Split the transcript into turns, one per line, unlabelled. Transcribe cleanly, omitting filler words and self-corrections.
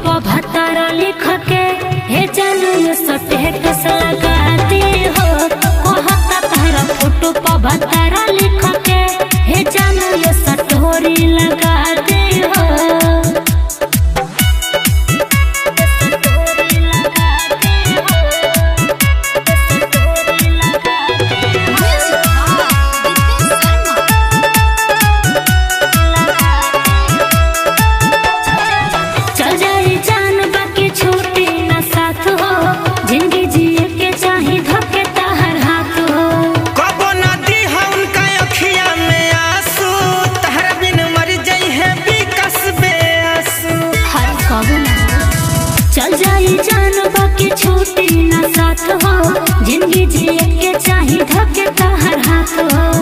पर भतारा लिख के हे जानू सटे कस लगाती हो। कहता तारा फोटो पर भतारा लिख के हे जानू सटोरी लगाती हो। चल जाई जान बाकी छूटी ना साथ हो, जिंदगी जिए के चाही धके तहर हाथ हो।